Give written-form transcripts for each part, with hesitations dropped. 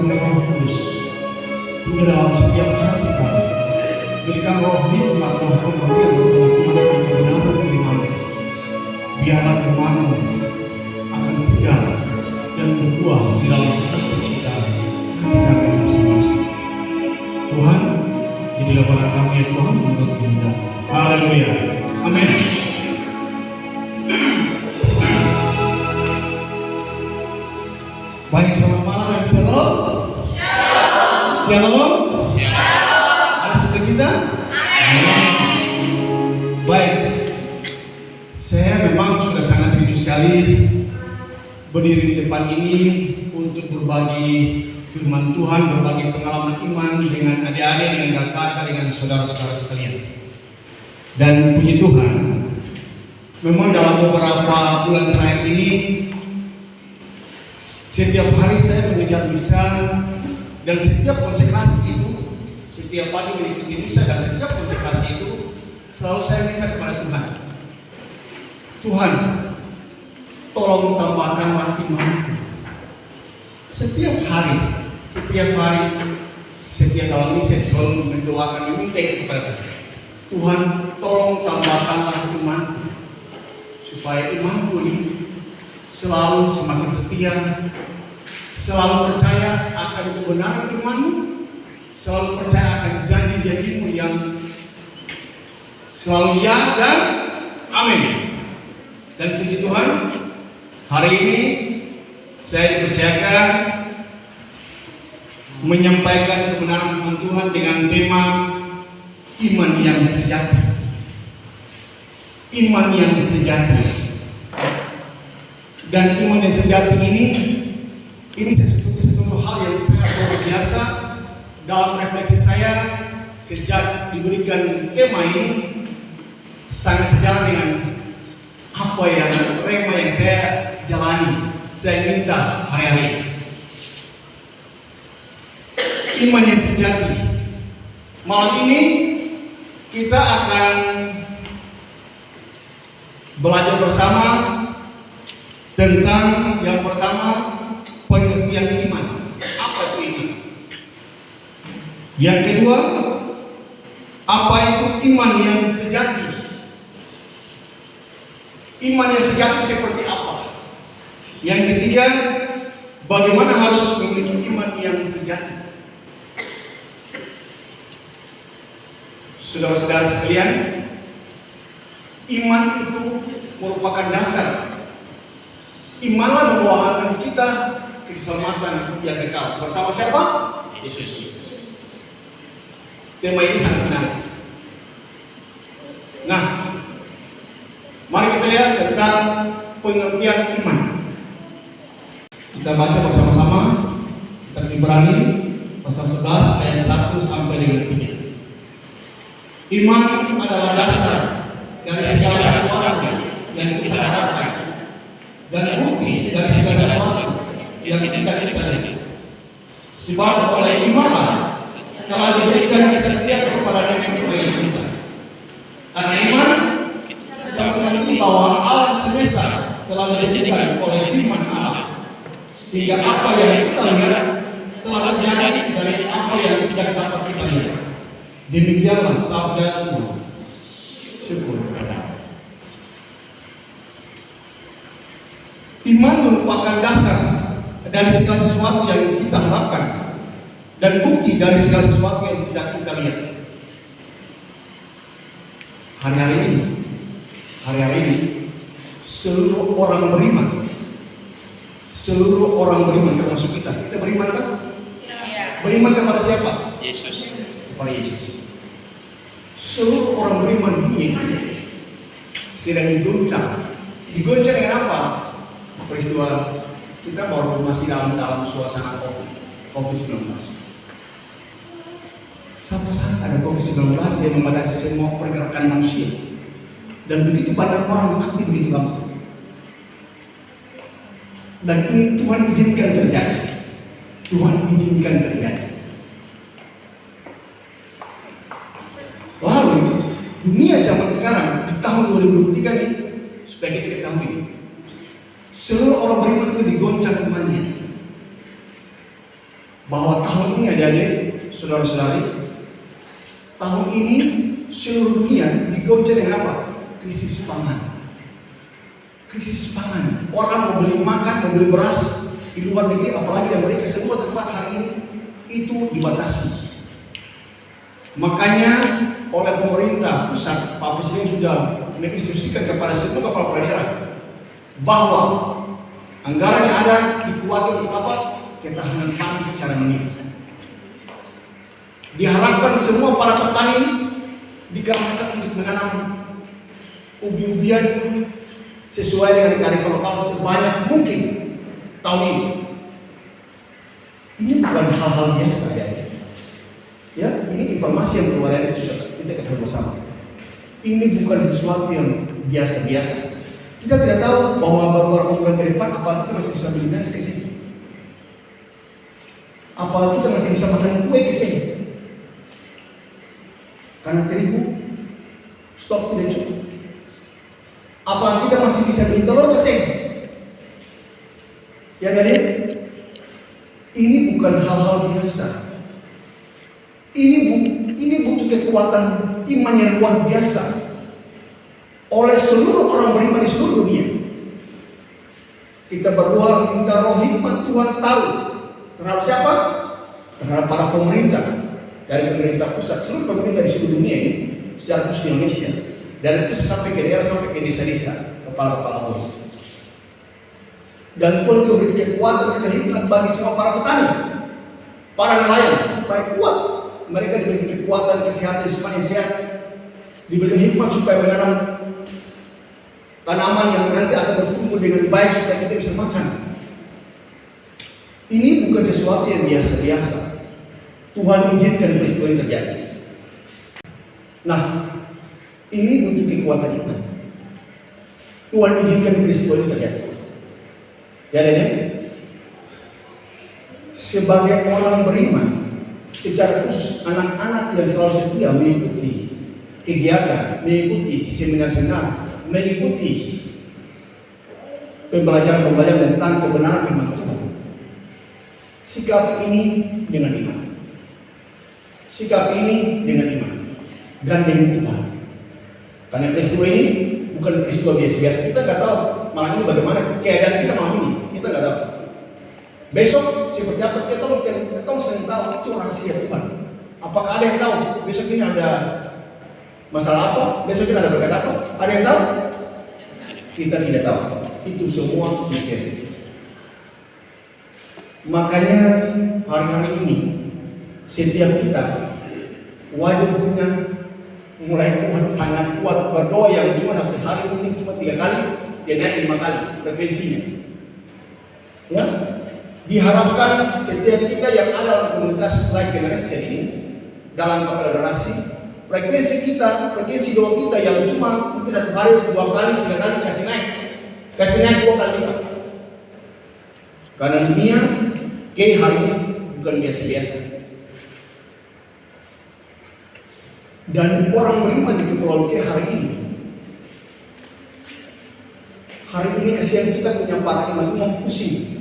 oleh Roh Kudus di dalam setiap hati kami. Berikan roh hikmat, roh pengertian untuk melakukan kebenaran firman. Biarlah firman-Mu akan tinggal dan berbuah di dalam hati kita, hati kami masing-masing. Tuhan, jadilah pada kami ya Tuhan menurut kehendak. Haleluya. Amin. Baik, selamat malam dan shalom. Shalom. Ada sukacita? Amin. Baik, saya memang sudah sangat rindu sekali berdiri di depan ini untuk berbagi firman Tuhan, berbagi pengalaman iman dengan adik-adik, dengan kakak, dengan saudara-saudara sekalian. Dan puji Tuhan, memang dalam beberapa bulan terakhir ini setiap hari saya mengejar misa, dan setiap konsekrasi itu, setiap pagi mengikuti misa dan setiap konsekrasi itu selalu saya minta kepada Tuhan, Tuhan, tolong tambahkanlah imanku. Setiap hari, setiap dalam misa selalu mendoakan, meminta itu kepada Tuhan. Tuhan, tolong tambahkanlah imanku, supaya imanku ini selalu semakin setia, selalu percaya akan kebenaran firman-Mu, selalu percaya akan janji-janji-Mu yang selalu ya dan amin. Dan puji Tuhan, hari ini saya dipercayakan menyampaikan kebenaran firman Tuhan dengan tema iman yang sejati. Iman yang sejati. Dan iman yang sejati ini sesuatu hal yang sangat luar biasa dalam refleksi saya sejak diberikan tema ini, sangat sejalan dengan apa yang rema yang saya jalani, saya minta hari-hari. Iman yang sejati. Malam ini kita akan belajar bersama tentang yang pertama, pengertian iman. Apa itu iman? Yang kedua, apa itu iman yang sejati? Iman yang sejati seperti apa? Yang ketiga, bagaimana harus memiliki iman yang sejati? Saudara-saudara sekalian, iman itu merupakan dasar. Imanlah membawakan kita ke keselamatan yang kekal. Bersama siapa? Yesus Kristus. Tema ini sangat menarik. Nah, mari kita lihat tentang pengertian iman. Kita baca bersama-sama kitab Ibrani pasal 11 ayat 1 sampai dengan 3. Iman adalah dasar dari segala sesuatu yang kita harapkan dan bukti dari segala sesuatu yang kita lihat. Sebab oleh imanlah telah diberikan kesaksian kepada nenek moyang kita. Karena iman kita mengerti bahwa alam semesta telah didirikan oleh firman Allah, sehingga apa yang kita lihat telah terjadi dari apa yang tidak dapat kita lihat. Demikianlah sabda Tuhan. Syukur kepada Allah. Iman merupakan dasar dari segala sesuatu yang kita harapkan dan bukti dari segala sesuatu yang tidak kita lihat. Hari-hari ini seluruh orang beriman termasuk kita beriman kan? Ya. Beriman kepada siapa? Yesus. Kepada Yesus. Seluruh orang beriman dunia sedang digoncang dengan apa? Peristiwa kita baru masih dalam suasana COVID-19. Sampai saat ada COVID-19 yang membatasi semua pergerakan manusia, dan begitu banyak orang mati begitu gampang. Dan ini Tuhan izinkan terjadi. Lalu dunia zaman sekarang di tahun 2023 ini, supaya kita ketahui, seluruh orang beriman itu digoncang imannya. bahwa tahun ini adik-adik, saudara-saudari, tahun ini seluruh dunia digoncang dengan apa? Krisis pangan. Krisis pangan. Orang mau beli makan, mau beli beras di luar negeri, apalagi di Amerika, semua tempat hari ini itu dibatasi. Makanya oleh pemerintah pusat, Pak Presiden sudah menginstruksikan kepada semua kepala daerah bahwa anggaran yang ada dikuatkan untuk apa? Ketahanan pangan secara mandiri. Diharapkan semua para petani dikerahkan untuk menanam ubi-ubian sesuai dengan kearifan lokal sebanyak mungkin tahun ini. Ini bukan hal-hal biasa ya. Ya, ini informasi yang keluar dari kita ketahui bersama. Ini bukan sesuatu yang biasa-biasa. Kita tidak tahu bahwa beberapa bulan ke depan apa kita masih bisa beli nasi ke sini. Apa kita masih bisa makan kue ke sini. Karena terigu stok tidak cukup. Apa kita masih bisa beli telur ke sini? Ya jadi ini bukan hal-hal biasa. Ini butuh kekuatan iman yang luar biasa oleh seluruh orang beriman di seluruh dunia. Kita berdoa minta roh hikmat Tuhan tahu terhadap siapa? Terhadap para pemerintah, dari pemerintah pusat, seluruh pemerintah di seluruh dunia ini, secara khusus di Indonesia, dari pusat sampai ke daerah sampai ke desa-desa, kepala-kepala daerah. Dan Tuhan juga beri kekuatan dan hikmat bagi semua para petani, para nelayan supaya kuat. Mereka diberi kekuatan, kesehatan, yang sehat, diberikan hikmat supaya menanam tanaman yang nanti akan bertumbuh dengan baik supaya kita bisa makan. Ini bukan sesuatu yang biasa-biasa. Tuhan izinkan peristiwa ini terjadi. Nah, ini butuh kekuatan iman. Tuhan izinkan peristiwa ini terjadi. Ya, dan sebagai orang beriman, secara khusus anak-anak yang selalu setia mengikuti kegiatan, mengikuti seminar-seminar, mengikuti pembelajaran-pembelajaran tentang kebenaran firman Tuhan. Sikap ini dengan iman. Sikap ini dengan iman. Gandeng Tuhan. Karena peristiwa ini bukan peristiwa biasa-biasa. Kita nggak tahu malam ini bagaimana keadaan kita malam ini. Kita nggak tahu. Besok seperti apa? Kita sering tahu itu rahasia Tuhan. Apakah ada yang tahu besok ini ada masalah apa? Besok ini ada berkat apa? Ada yang tahu? Kita tidak tahu. Itu semua misteri. Makanya hari-hari ini setiap kita wajib punya mulai Tuhan sangat kuat berdoa yang cuma satu hari mungkin cuma 3 kali, dia naik 5 kali frekuensinya. Ya. Diharapkan setiap kita yang ada dalam komunitas Life Generation ini, dalam kapal donasi, frekuensi kita, frekuensi doa kita yang cuma mungkin satu hari 2 kali, 3 kali kasih naik 2 kali lipat. Karena dunia kayak hari ini bukan biasa-biasa. Dan orang beriman di Kepulauan K hari ini kasihan kita punya para imam pusing.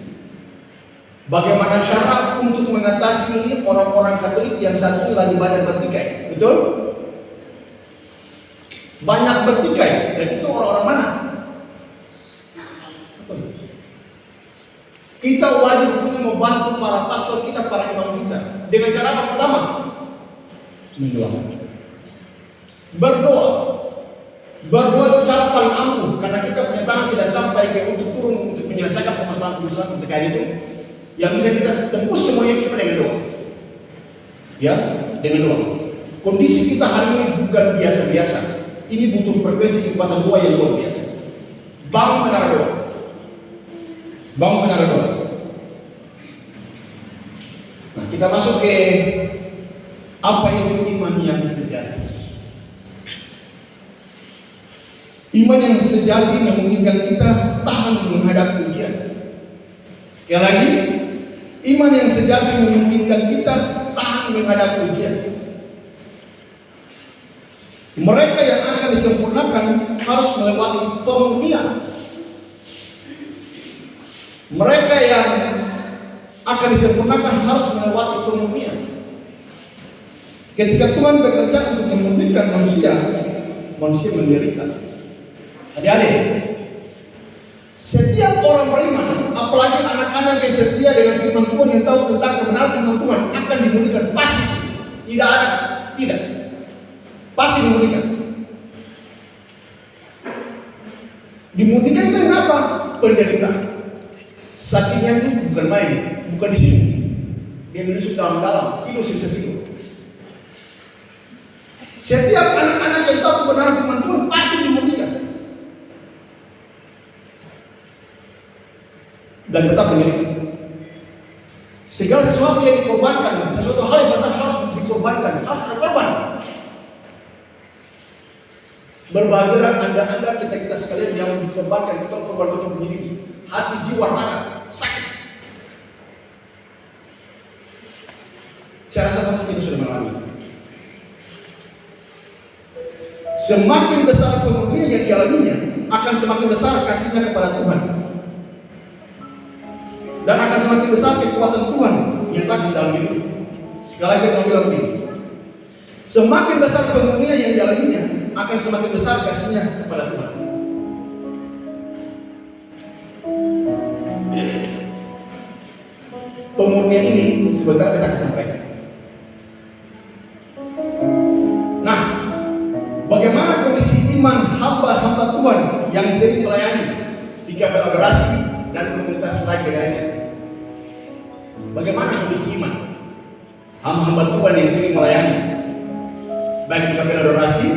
Bagaimana cara untuk mengatasi ini orang-orang Katolik yang saat ini lagi banyak bertikai, betul? Banyak bertikai, dan itu orang-orang mana? Kita wajib untuk membantu para pastor kita, para imam kita. Dengan cara apa? Pertama, mendoakan. Berdoa itu cara paling ampuh, karena kita punya tangan tidak sampai ke untuk turun untuk menyelesaikan permasalahan-permasalahan terkait itu. Yang bisa kita tembus semuanya cuma dengan doa. Ya, dengan doa. Kondisi kita hari ini bukan biasa-biasa. Ini butuh frekuensi kekuatan doa yang luar biasa. Bangun menara doa. Nah, kita masuk ke apa itu iman yang sejati. Iman yang sejati memungkinkan kita tahan menghadapi ujian. Sekali lagi, iman yang sejati memungkinkan kita tahan menghadapi ujian. Mereka yang akan disempurnakan harus melewati pemurnian. Mereka yang akan disempurnakan harus melewati pemurnian. Ketika Tuhan bekerja untuk memurnikan manusia, manusia menderita. Adik-adik, setiap orang beriman, apalagi anak-anak yang setia dengan firman Tuhan, yang tahu tentang kebenaran firman Tuhan, akan dimurnikan. Pasti. Tidak ada, tidak. Pasti dimurnikan. Dimurnikan itu kenapa? Penderitaan. Sakitnya itu bukan main, bukan di sini. Dia menusuk dalam-dalam. Itu sisa itu. Setiap anak-anak yang tahu kebenaran firman Tuhan pasti dimurnikan dan tetap menderita. Segala sesuatu yang dikorbankan, sesuatu hal yang besar harus dikorbankan, harus ada korban. Berbahagialah anda kita sekalian yang dikorbankan untuk korban begini, hati, jiwa, raga sakit. Saya rasa pasti itu sudah mengalami. Semakin besar pemurnian yang dialaminya, akan semakin besar kasihnya kepada Tuhan, dan akan semakin besar kekuatan Tuhan yang tak dalam diri. Sekali lagi kita bilang begini, semakin besar pemurnian yang dialaminya, akan semakin besar kasihnya kepada Tuhan. Pemurnian ini sebentar kita akan sampaikan. Nah, bagaimana kondisi iman hamba-hamba Tuhan yang sering melayani di kapel adorasi dan komunitas Life Generation? Bagaimana kondisi iman hamba-hamba Tuhan yang sering melayani baik di kapel adorasi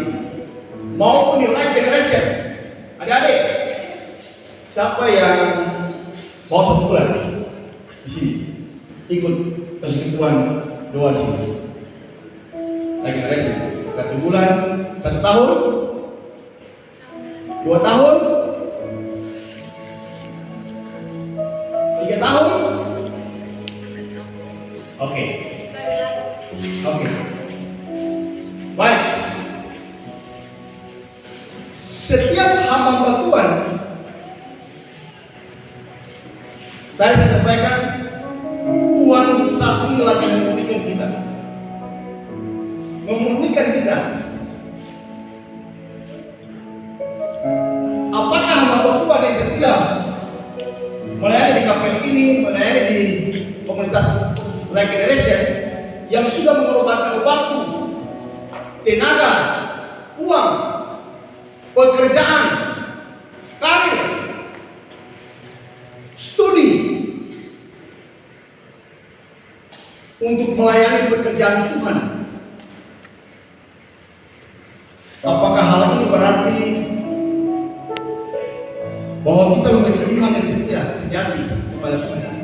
maupun di Life Generation? Adik-adik, siapa yang mau 1 bulan di sini ikut persekutuan doa di sini? Life Generation 1 bulan, 1 tahun, 2 tahun, 3 tahun. Oke. Baik. Setiap hamba Tuhan, tadi saya sampaikan, Tuhan saat ini lagi memurnikan kita. Apakah hamba Tuhan yang setia melayani di kapel ini, melayani di komunitas Life Generation, yang sudah mengorbankan waktu, tenaga, uang, pekerjaan, karir, studi untuk melayani pekerjaan Tuhan? Apakah hal ini berarti bahwa kita memiliki iman yang setia, sejati kepada Tuhan?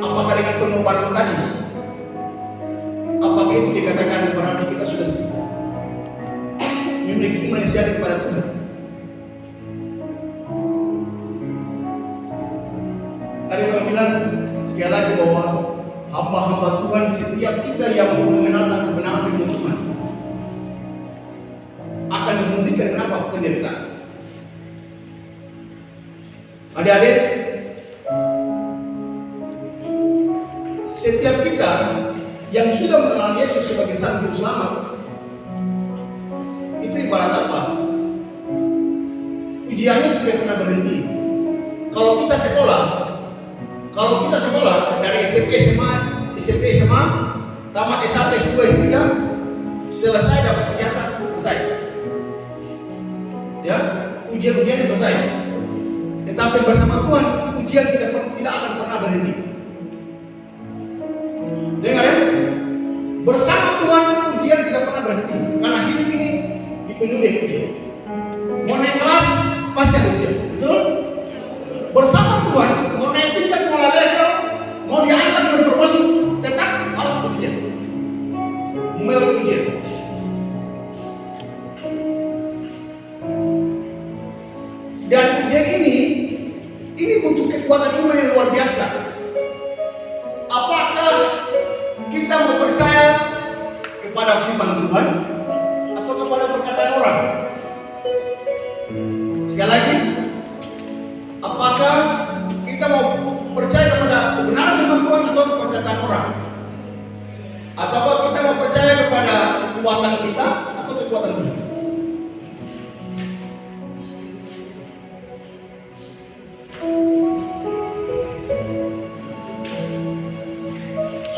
Apakah dengan pengorbanan tadi, apakah itu dikatakan berarti kita sudah memiliki iman yang sejati kepada Tuhan? Tadi kita bilang sekali lagi bahwa hamba-hamba Tuhan, setiap kita yang mengenal kebenaran firman Tuhan akan dimurnikan. Kenapa? Penderitaan. Adik-adik, setiap kita yang sudah mengenal Yesus sebagai Sang Juru Selamat, itu ibarat apa? Ujiannya tidak pernah berhenti. Kalau kita sekolah dari SMP SMA, tamat S1, S2, S3, selesai dapat ijazah, selesai. Ya, ujian-ujian selesai. Tetapi bersama Tuhan, ujian tidak akan pernah berhenti. Dengar ya? Bersama Tuhan, ujian tidak pernah berhenti. Karena hidup ini dipenuhi dengan ujian. Mau naik kelas, pasti ada ujian. Betul? Bersama Tuhan, mau naik tingkat, mau level, mau diangkat, mau dipromosi, tetap harus berujian, melalui ujian. Dan ujian ini butuh kekuatan iman yang luar biasa. Apakah kita mau percaya kepada firman Tuhan atau kepada perkataan orang? Sekali lagi, apakah kita mau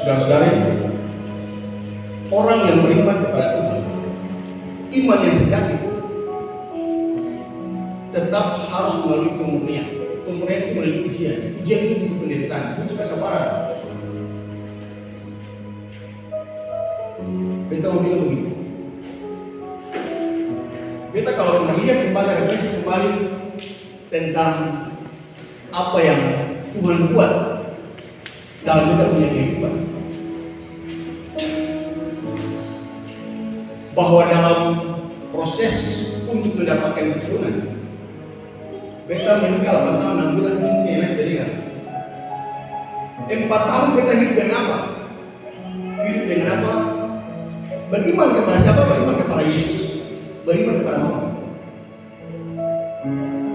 Saudara-saudara, orang yang beriman kepada Tuhan, iman yang sejati, tetap harus melalui pemurnian. Pemurnian itu melalui ujian. Ujian itu butuh penderitaan, butuh kesabaran. Beta mau bilang begini. Beta kalau melihat kembali, refleksi kembali tentang apa yang Tuhan buat dalam kita punya kehidupan, bahwa dalam proses untuk mendapatkan keturunan, beta menikah 8 tahun 6 bulan ini yang sudah dengar. 4 tahun beta hidup dengan apa? Hidup dengan apa? Beriman kepada siapa? Beriman kepada Yesus. Beriman kepada Mama.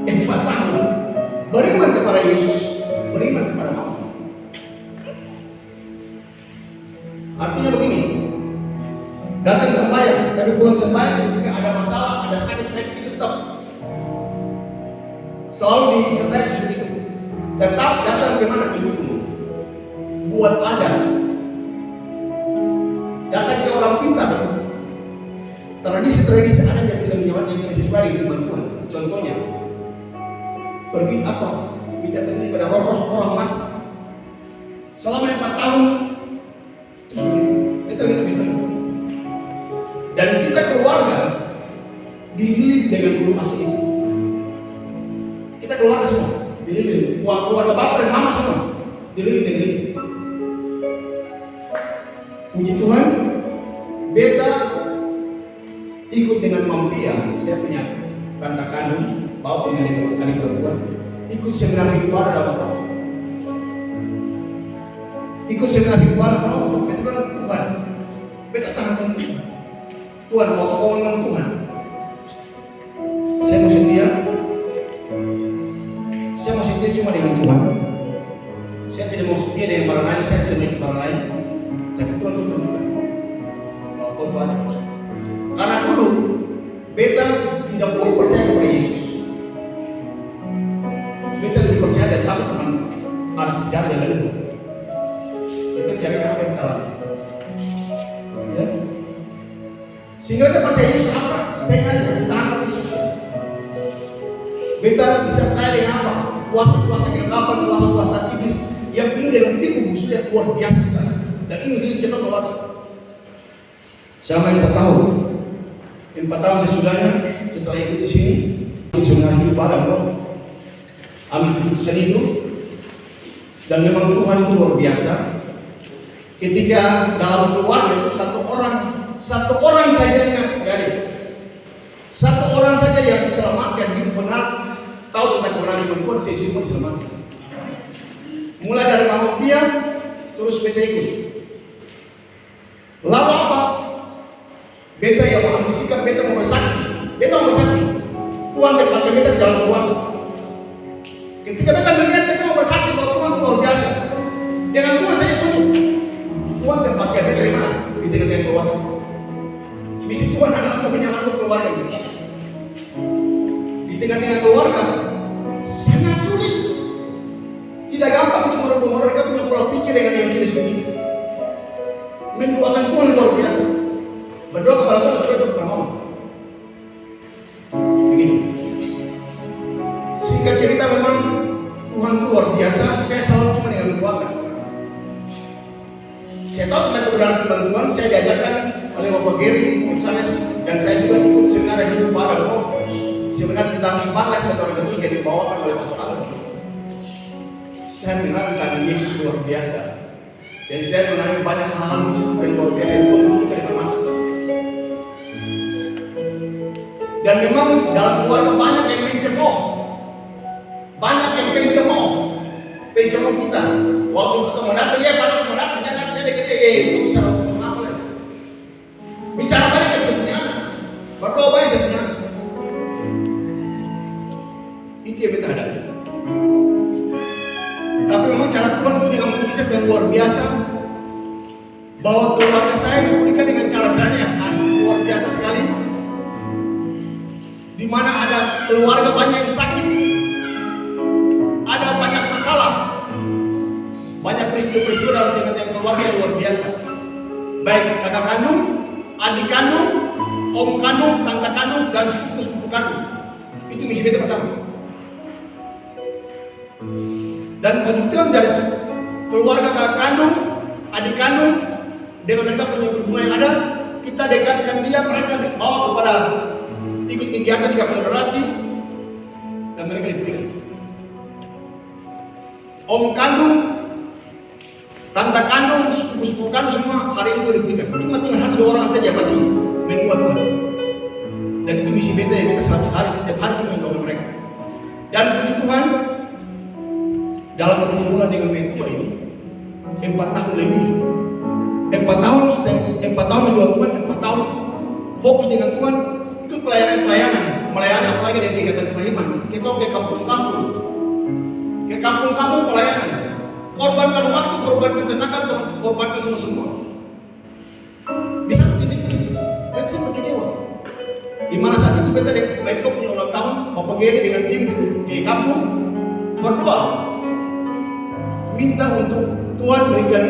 4 tahun beriman kepada Yesus, beriman kepada Mama. Artinya begini, datang sembahyang, tapi pulang sembahyang ketika ada masalah, ada sakit penyakit itu tetap selalu disertai seperti itu. Tetap datang ke mana? Ke dukun, buat ladang, datang ke orang pintar. Tradisi-tradisi ada yang tidak menyebabkan sesuai dengan firman Tuhan. Contohnya, pergi apa? Minta pergi pada roh orang mati. Selama 4 tahun, terus kita minta. Dan kita keluarga dililit dengan bulu asing itu. Kita keluarga semua dililit. Keluarga bapak dan mama semua dililit dengan itu. Puji Tuhan, beta ikut dengan Mampia, saya punya tante kandung, bawa punya adik perempuan, ikut seminar hidup baru dalam. Ikut seminar hidup baru, beta bilang Tuhan, beta tahan Tuhan, kalau kau memang Tuhan, saya mau setia cuma dengan Tuhan. Saya tidak mau setia dengan orang lain, saya tidak memiliki orang lain. Tapi Tuhan itu tunjukkan bahwa kau Tuhan. Karena dulu beta tidak boleh percaya kepada Yesus. Beta lebih percaya dan takut teman artis sejarah yang lalu. Beta cari apa yang alami. Ya. Sehingga kita percaya Yesus apa? Setengah aja, kita anggap Yesus. Beta bisa percaya dengan apa? Kuasa-kuasa kegelapan, kuasa-kuasa iblis yang penuh dengan tipu musuh yang luar biasa sekali. Dan ini kita keluar selama 4 tahun. 4 tahun sesudahnya, setelah ikut di sini, seminar hidup badan, bro. Ambil keputusan itu, dan memang Tuhan itu luar biasa. Ketika dalam keluarga itu satu orang saja yang jadi, satu orang saja yang diselamatkan hidup benar, tahu tentang kebenaran Tuhan, saya semua diselamatkan. Mulai dari Mama Pia, terus beta ikut. Lalu apa? Beta yang mengambisikan, beta mau bersaksi. Tuhan tempatkan beta dalam keluarga. Ketika beta melihat, beta mau bersaksi bahwa Tuhan itu luar biasa. Dengan Tuhan saja cukup. Tuhan tempatkan beta di mana? Di tengah-tengah keluarga. Misi Tuhan adalah untuk menyelamatkan keluarga. Di tengah-tengah keluarga sangat sulit. Tidak gampang untuk mereka punya pola pikir dengan yang sulit-sulit. Mendoakan Tuhan luar biasa. Berdoa kepada Tuhan, berdoa kepada Mama. Begitu. Singkat cerita, memang Tuhan itu luar biasa. Saya selalu cuma dengan keluarga. Saya tahu tentang kebenaran firman Tuhan. Saya diajarkan oleh Bapak Gary Gonzales, dan saya juga ikut seminar hidup pada seminar tentang bangkas Katolik Katolik yang dibawakan oleh Pastor Aldo. Saya mengenal tentang Yesus luar biasa. Dan saya mengalami banyak hal-hal yang luar biasa yang Tuhan tunjukkan di depan. Dan memang dalam keluarga banyak yang pencemooh kita. Waktu ketemu datang, ya Pak, semua datang, jangan bicara apa lagi. Bicara banyak yang sebenarnya, berdoa banyak sebenarnya. Itu yang kita hadapi. Tapi memang cara Tuhan itu dengan mujizat yang luar biasa. Bahwa keluarga saya dipulihkan dengan cara-caranya yang luar biasa sekali. Di mana ada keluarga banyak yang sakit, ada banyak masalah, banyak peristiwa-peristiwa dalam tengah-tengah keluarga yang luar biasa. Baik kakak kandung, adik kandung, om kandung, tante kandung, dan sepupu kandung. Itu misi beta pertama. Dan kemudian dari keluarga kakak kandung, adik kandung, dengan mereka punya hubungan yang ada, kita dekatkan mereka bawa kepada ikut kegiatan di kapolderasi, dan mereka diberikan. Om kandung, tante kandung, sepupu kandung semua hari itu diberikan. Cuma tinggal 1-2 orang saja masih mendua Tuhan. Dan itu misi beta yang kita setiap hari cuma mendoakan mereka. Dan puji Tuhan, dalam pergumulan dengan mentua ini 4 tahun lebih. 4 tahun mendoa Tuhan, 4 tahun fokus dengan Tuhan, itu pelayanan, melayani apalagi dari kegiatan kerahiman. Kita ke kampung-kampung pelayanan, korbankan waktu, korbankan tenaga, korbankan semua. Di satu titik, beta sempat kecewa. Di mana saat itu beta punya ulang tahun, Bapak Geri dengan tim ke kampung berdoa, minta untuk Tuhan berikan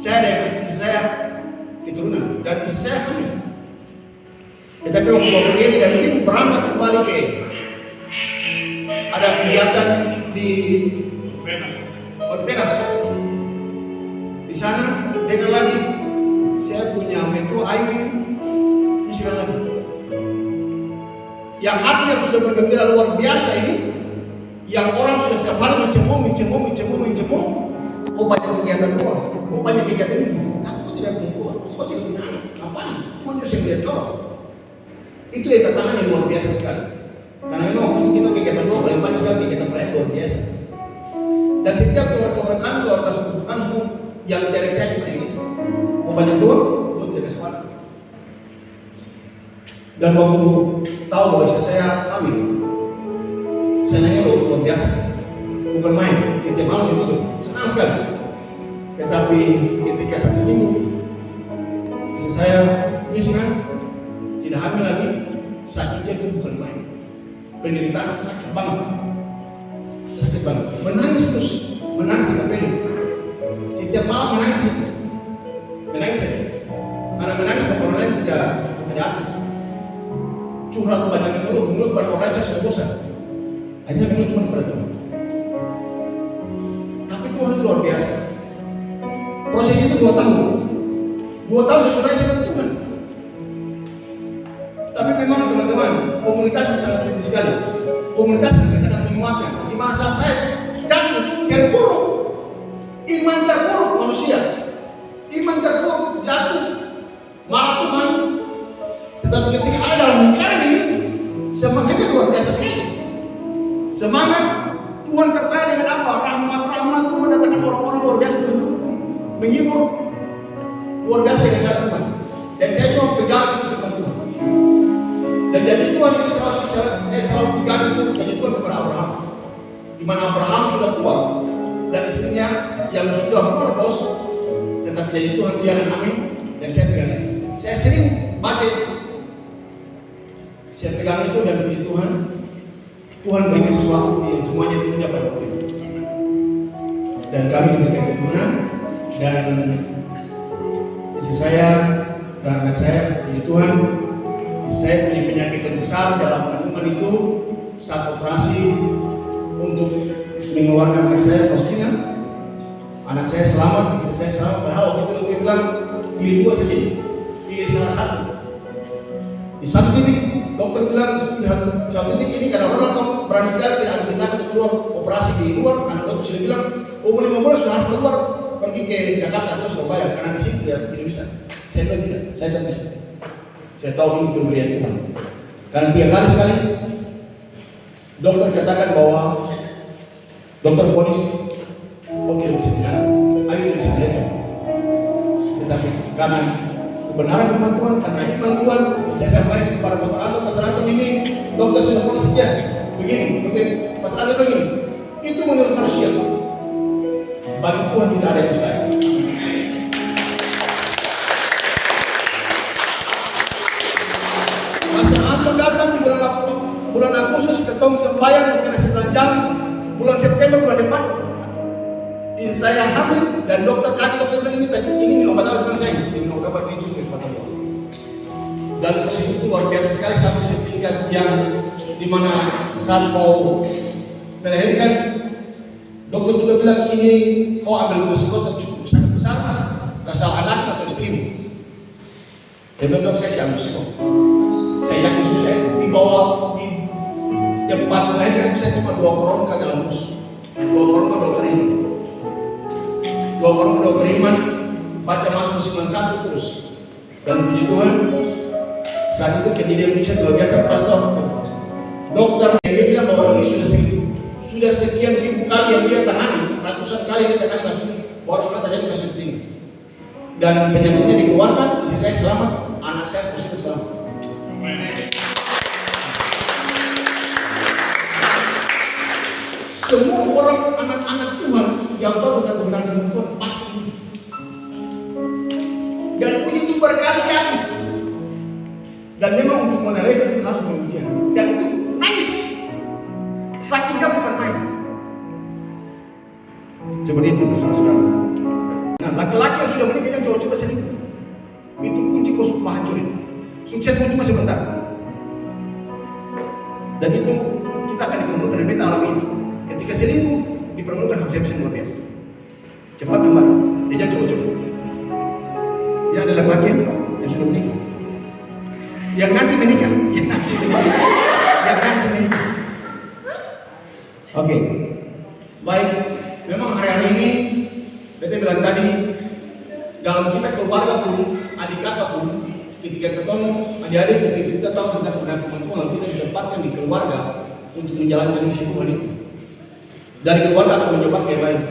saya dan istri saya keturunan dan istri saya hamil. Tetapi waktu Bapak Geri dan tim berangkat kembali ke ada kegiatan di Konvenas. Di sana dengar lagi saya punya mentua Ayu ini misiran lagi. Yang hati yang sudah bergembira luar biasa ini, yang orang sudah setiap hari mencemooh. Oh banyak kegiatan doa, oh banyak kegiatan ini. Tapi kok tidak punya Tuhan, kok tidak punya anak? Ngapain? Tuhan Yesus yang lihat kau. Itu ya tantangan yang luar biasa sekali. Karena memang waktu itu kita kegiatan doa paling banyak sekali kegiatan perayaan luar biasa. Dan setiap keluarga sepupu semua yang dari saya cuma ini. Mau banyak doa, Tuhan tidak kasih waktu. Dan waktu tahu bahwa istri saya hamil, saya nanya luar biasa, bukan main. Setiap malam saya tidur, senang sekali. Tetapi ketika satu minggu, istri saya misiran, tidak hamil lagi, sakitnya itu bukan main. Penderitaan sakit banget, menangis terus, menangis di kapel. Setiap malam menangis saja. Karena menangis orang lain tidak ada habis. Curhat banyak mengeluh pada orang lain, saya sudah bosan. Akhirnya mengeluh cuma kepada Tuhan. Tapi Tuhan itu luar biasa. Proses itu 2 tahun. 2 tahun saya sudah dengan Tuhan. Tapi memang teman-teman, komunitas itu sangat penting sekali. Komunitas sangat menguatkan. Di mana saat saya jatuh, terpuruk, iman terpuruk manusia, iman terpuruk jatuh, marah Tuhan. Tetapi ketika ada dalam lingkaran ini, semangatnya luar biasa sekali. Semangat Tuhan sertai dengan apa? Rahmat Tuhan datangkan orang-orang luar biasa untuk menghibur, luar biasa dengan cara Tuhan. Dan saya cuma pegang itu firman Tuhan. Dan jadi Tuhan itu saya selalu pegang itu jadi Tuhan kepada Abraham. Di mana Abraham sudah tua dan istrinya yang sudah berpos, tetapi jadi Tuhan dia dan amin. Dan saya pegang itu. Saya sering baca itu. Saya pegang itu dan puji Tuhan. Tuhan berikan sesuatu yang semuanya itu dapat waktu itu. Dan kami diberikan keturunan dan istri saya dan anak saya puji Tuhan. Saya punya penyakit yang besar dalam kandungan itu, saat operasi untuk mengeluarkan anak saya Faustina. Anak saya selamat, istri saya selamat. Padahal waktu itu dokter bilang pilih 2 saja, pilih salah satu. Di satu titik dokter bilang di satu titik ini karena orang kamu berani sekali tidak ada tindakan untuk keluar operasi di luar, karena dokter sudah bilang umur 5 bulan sudah harus keluar pergi ke Jakarta atau Surabaya karena di sini tidak bisa. Saya bilang tidak, saya tidak bisa. Saya tahu ini pemberian Tuhan. Karena 3 kali sekali dokter katakan bahwa dokter vonis, kok tidak bisa jalan, ayo tidak bisa jalan. Tetapi karena kebenaran firman Tuhan, karena iman Tuhan, saya sampaikan kepada Pastor Anton ini, dokter sudah vonis sekian, begini, dokter Pastor Anton begini. Itu menurut manusia. Bagi Tuhan tidak ada yang mustahil. Datang bulan Agustus ketong sembahyang mungkin 9 jam, bulan September bulan depan Istri saya hamil dan dokter bilang ini minum obat apa? Saya minum obat apa? Ini cukup kata Allah. Dan posisi itu luar biasa sekali sampai setingkat yang dimana saat mau melahirkan, dokter juga bilang ini kau ambil risiko cukup sangat besar, kasal anak atau istrimu. Saya bilang dok, saya siap risiko. Saya yakin susah di bawah di tempat melahirkan saya cuma 2 korongka dalam bus, 2 korongka dokter iman, 2 korongka dokter iman, baca Mazmur 91 terus. Dan puji Tuhan, saat itu kejadian mujizat luar biasa. Pastor, dokter dia bilang bahwa ini sudah sekian ribu kali yang dia tangani, ratusan kali dia tangani kasus ini, baru pernah terjadi kasus ini. Dan penyakitnya dikeluarkan, istri saya selamat, anak saya positif selamat. Semua orang anak-anak Tuhan yang tahu tentang kebenaran firman Tuhan pasti uji. Dan uji itu berkali-kali. Dan memang untuk menilai itu harus mengujian. Dan itu nangis. Sakitnya bukan main. Seperti itu, saudara-saudara. Nah, laki-laki yang sudah menikah yang coba-coba selingkuh, itu kunci kos hancur itu. Suksesnya cuma sebentar. Dan itu kita akan diperlukan dan kita alami itu. Ketika selingkuh, diperlukan habis-habisan luar biasa. Cepat kembali. Dia coba-coba. Dia ada laki-laki yang sudah menikah. Yang nanti menikah. Yang nanti menikah. Oke. Baik. Memang hari ini, kita bilang tadi, dalam kita keluarga pun, adik kakak pun, ketika ketemu adik-adik, ketika kita tahu tentang kebenaran firman Tuhan, lalu kita ditempatkan di keluarga untuk menjalankan misi Tuhan itu. Dari keluarga akan mencoba yang lain.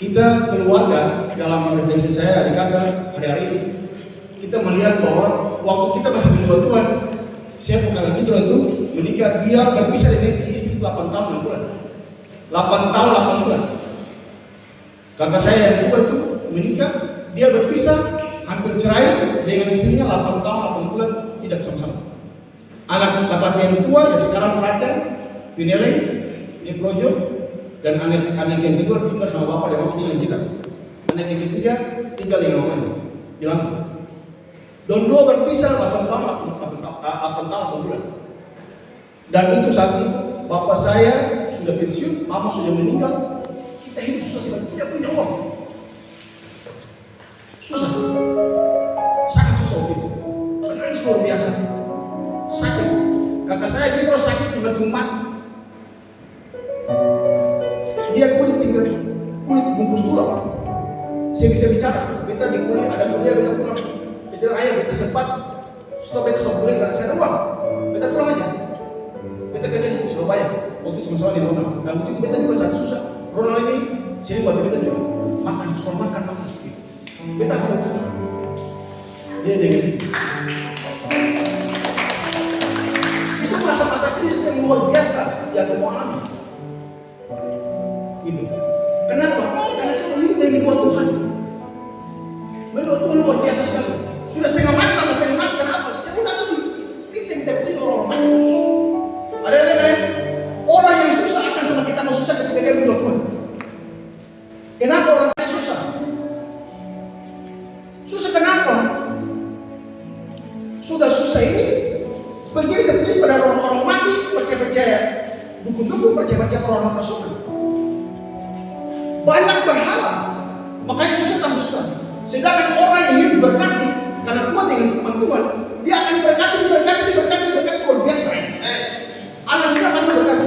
Kita keluarga dalam refleksi saya adik kakak hari-hari ini, kita melihat bahwa waktu kita masih berdua Tuhan, saya bukan gitu itu menikah, dia berpisah dengan istri 8 tahun 6 bulan. 8 tahun 8 bulan. Kakak saya yang tua itu menikah, dia berpisah, hampir cerai dengan istrinya 8 tahun 8 bulan tidak sama-sama. Anak laki-laki yang tua yang sekarang Raden, Pineleng, di Projo, dan anak yang kedua tinggal sama bapak dan mama tinggal di kita. Anak yang ketiga tinggal dengan mamanya di Lampung. Dan dua berpisah 8 tahun 8 bulan. Dan itu saat itu bapak saya sudah pensiun, mama sudah meninggal. Kita hidup susah sekali, tidak punya uang. Susah, sangat susah itu. Benar luar biasa. Sakit. Kakak saya gitu sakit tiba-tiba mati. Dia kulit bungkus tulang. Saya bisa bicara. Kita di kuliah ada kuliah kita pulang. Kita ayah kita sempat stop kuliah karena saya ada uang. Kita pulang aja. Kita kerja di Surabaya. Waktu sama-sama di Ronald. Dan waktu itu kita juga sangat susah. Ronald ini sini buat kita juga makan, sekolah makan. Kita harus pulang. Dia dengan itu masa-masa krisis yang luar biasa yang kita alami. Gitu. Kenapa? Karena kita hidup dari doa Tuhan. Menurut Tuhan luar biasa sekali. Sudah setengah mati, tambah setengah mati. Kenapa? Saya tidak tahu. Kita punya orang mati terus. Ada yang lain? Orang yang susah akan sama kita mau susah ketika dia mendoa Tuhan. Kenapa orang yang susah? Susah kenapa? Sudah susah ini begini terjadi pada orang-orang mati percaya-percaya, dukun-dukun percaya-percaya orang kerasukan. Banyak berhala, makanya susah tambah susah. Sedangkan orang yang hidup diberkati karena kuat dengan firman Tuhan, dia akan diberkati luar biasa. Anak juga pasti berkati.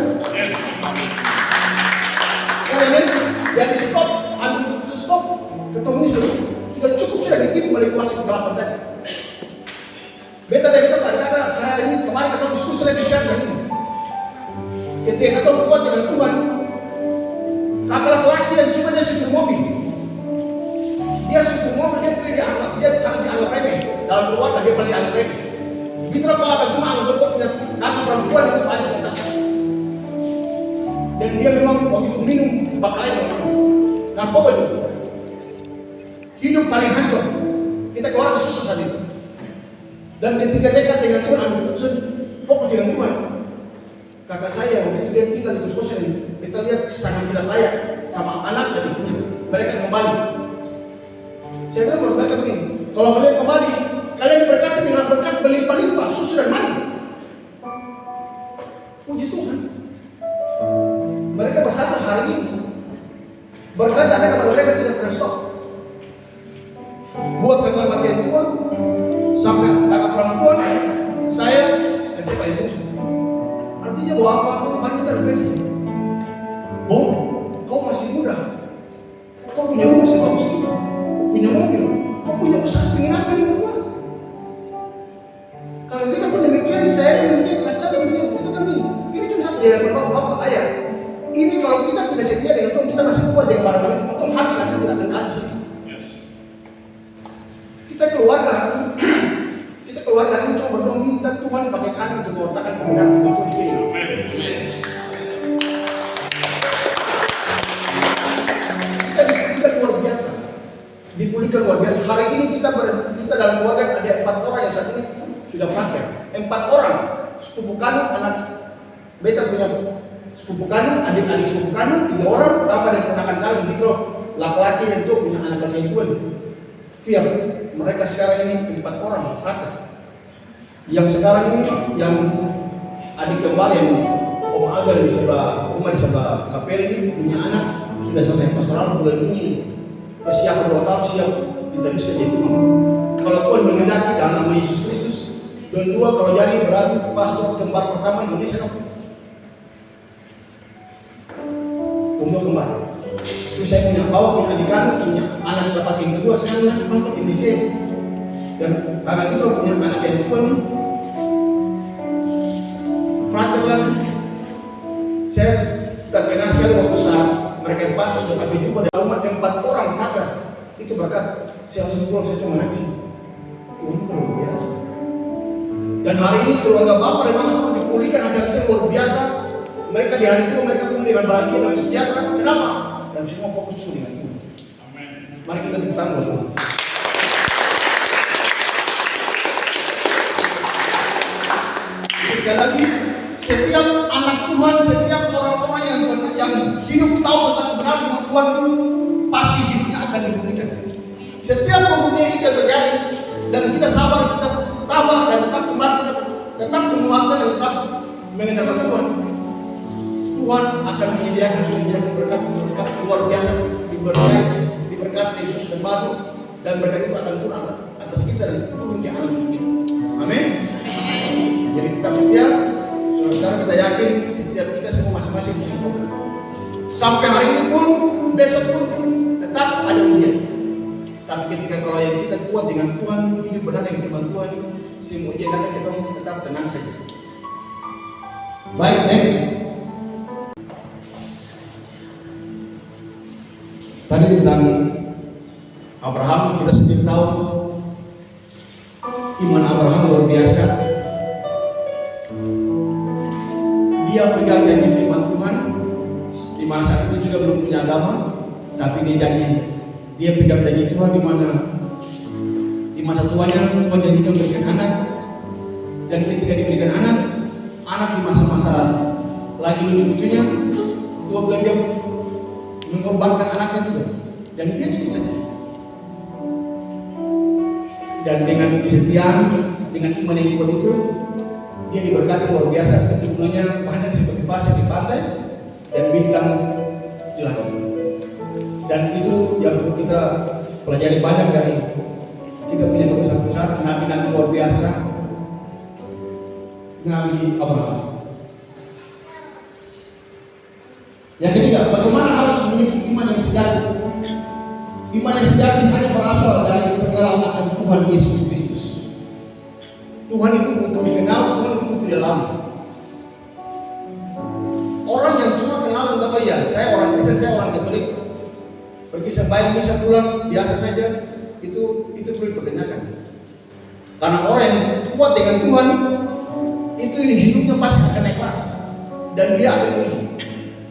Karena dia di stop, ambil untuk stop, ketemu ini sudah cukup sudah ditipu oleh kuasa kegelapan tadi. Beta dari kita kata hari ini kemarin kita diskusi lagi bicara dari ini. Ketika kita kuat dengan Tuhan, kakak laki-laki yang cuma dia supir mobil, dia tidak dianggap, dia sangat dianggap remeh dalam keluarga, dia paling dianggap remeh. Begitu apa cuma anggap punya kakak perempuan itu paling di atas. Dan dia memang waktu itu minum bakal narkoba itu. Hidup paling hancur. Kita keluarga susah saat itu. Dan ketika dekat dengan Tuhan, ambil keputusan fokus dengan Tuhan. Kakak saya waktu itu dia tinggal di kos-kosan, kita lihat sangat tidak layak. sama anak dan istrinya. Mereka kembali. Saya bilang buat mereka begini, kalau kalian kembali, kalian diberkati dengan berkat berlimpah-limpah, susu dan madu. Puji Tuhan. Mereka bersatu hari ini. Berkat ada kepada mereka tidak pernah stop. Buat kekematian Tuhan, sampai kakak perempuan, saya dan saya Pak Ibu. Artinya bahwa apa? Mari kita refleksi. Bung, kau masih muda. Kau punya rumah sebagus ini. Kau punya mobil. Kau punya usaha. Pengen apa di luar? Kalau kita pun demikian, saya pun demikian, kasar demikian, kita kan ini. Ini cuma satu dari bapak ayah. Ini kalau kita tidak setia dengan Tuhan, kita masih kuat dengan barang-barang Tuhan habis nanti tidak akan habis. Kita keluarga ini cuma berdoa minta Tuhan pakai kami untuk mengatakan kebenaran firman Tuhan di sini. Kita luar biasa, dipulihkan luar biasa. Hari ini kita dalam keluarga ada 4 orang yang saat ini sudah praktek. 4 orang sepupu kandung anak beta punya sepupu kandung, adik-adik sepupu kandung, 3 orang tambah dan ponakan kandung. Gitu loh, laki-laki yang itu punya anak laki yang tua. Fiat, mereka sekarang ini 4 orang praktek. Yang sekarang ini yang adik kembar yang Om Agar di sebelah rumah di sebelah KPR ini punya anak sudah selesai pastoral bulan ini. Persiapan 2 tahun siap kita bisa jadi imam. Kalau Tuhan menghendaki dalam nama Yesus Kristus, dan 2 kalau jadi berarti pastor kembar pertama Indonesia dong. Tunggu kembar. Itu saya punya punya adik kandung, punya anak laki yang kedua, saya anak pastor Indonesia. Dan kakak itu punya anak yang kedua nih. Frater lagi. Saya terkenal sekali waktu saat mereka 4 sudah pakai jubah dan rumah 4 orang frater. Itu berkat. Saya langsung pulang, saya cuma nangis. Tuhan luar biasa. Dan hari ini keluarga bapak dan mama semua dipulihkan hanya luar biasa. Mereka di hari itu mereka penuh dengan bahagia dan sejahtera. Kenapa? Dan semua fokus cuma dengan Tuhan. Amin. Mari kita tepuk tangan buat Tuhan. Sekali lagi, setiap anak Tuhan, setiap orang-orang yang hidup tahu tentang kebenaran firman Tuhan, pasti hidupnya akan dipulihkan. Setiap pembuktian itu yang terjadi, dan kita sabar, kita tabah dan tetap kembali, tetap menguatkan dan tetap mengenalkan Tuhan. Tuhan akan menyediakan berkat luar biasa, diberkati Yesus dan Batu, dan berkat itu akan turun atas kita dan turun di anak cucu kita. Amin. Jadi tetap setia. Sekarang kita yakin setiap kita semua masing-masing punya program. Sampai hari ini pun, besok pun tetap ada ujian. Tapi ketika kalau yang kita kuat dengan Tuhan, hidup benar dengan firman Tuhan, semua ujian nanti kita tetap tenang saja. Baik, next. Tadi tentang Abraham, kita sendiri tahu iman Abraham luar biasa. Dia pegang janji firman Tuhan, di mana saat itu juga belum punya agama, tapi dia pegang janji Tuhan di mana di masa tuanya Tuhan janjikan memberikan anak, dan ketika diberikan anak di masa-masa lagi lucu-lucunya, Tuhan bilang dia mengorbankan anaknya juga, dan dia ikut saja. Dan dengan kesetiaan, dengan iman yang kuat itu, dia diberkati luar biasa. Keturunannya banyak seperti pasir di pantai dan bintang di langit. Dan itu yang perlu kita pelajari banyak dari kita punya pembesar-pembesar, nabi-nabi luar biasa, Nabi Abraham. Yang ketiga, bagaimana harus memiliki iman yang sejati? Iman yang sejati hanya berasal dari pengenalan akan Tuhan Yesus Kristus. Tuhan itu butuh dikenal, Tuhan itu butuh dialami. Orang yang cuma kenal tentang ya, saya orang Kristen, saya orang Katolik, pergi sembahyang misa pulang biasa saja, itu perlu dipertanyakan. Karena orang yang kuat dengan Tuhan, itu hidupnya pasti akan naik kelas, dan dia akan uji.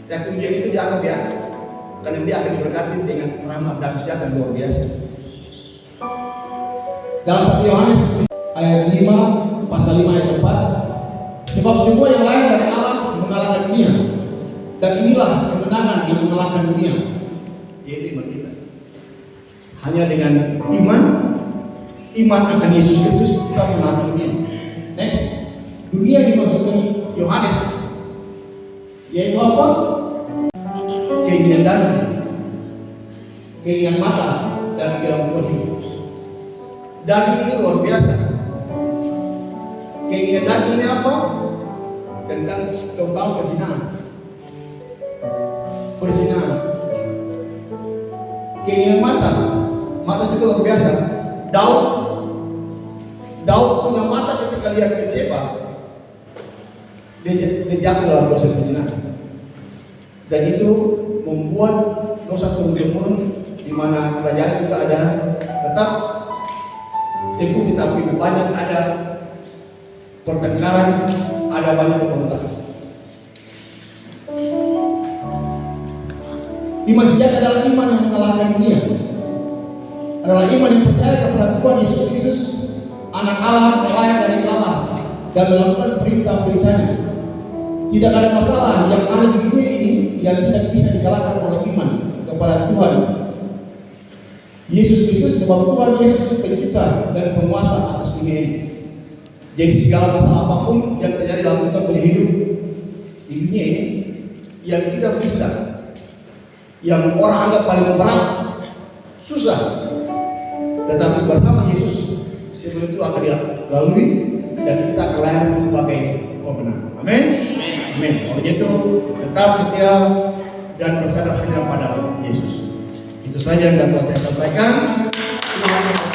Dan ujian itu dianggap biasa, karena dia akan diberkati dengan rahmat dan sejahtera luar biasa. Dalam 1 Yohanes ayat 5, pasal 5 ayat 4, sebab semua yang lain dari Allah mengalahkan dunia, Dan inilah kemenangan yang mengalahkan dunia, yaitu iman kita. Hanya dengan iman akan Yesus Kristus kita mengalahkan dunia. Next, dunia dimaksudkan Yohanes, yaitu apa? Keinginan daging, keinginan mata, dan keinginan hidup. Daging ini luar biasa. Keinginan daging ini apa? Tentang terutama perzinahan. Keinginan mata juga luar biasa. Daud punya mata ketika lihat Batseba, dia jatuh dalam dosa perzinahan. Dan itu membuat dosa turun-temurun, di mana kerajaan juga ada tetap teguh, tetapi banyak ada pertengkaran, ada banyak pemberontakan. Iman sejati adalah iman yang mengalahkan dunia. Adalah iman yang percaya kepada Tuhan Yesus Kristus, Anak Allah, lahir dari Allah, dan melakukan perintah-perintahnya. Tidak ada masalah yang ada di dunia ini yang tidak bisa dikalahkan oleh iman kepada Tuhan Yesus Kristus, sebab Tuhan Yesus pencipta dan penguasa atas dunia ini. Jadi segala masalah apapun yang terjadi dalam kita punya hidup di dunia ini, yang tidak bisa, yang orang anggap paling berat, susah, tetapi bersama Yesus semua itu akan dilalui dan kita akan lahir sebagai pemenang. Amin. Amin. Oleh itu tetap setia dan bersandar pada Yesus. Itu saja yang dapat saya sampaikan. Terima kasih.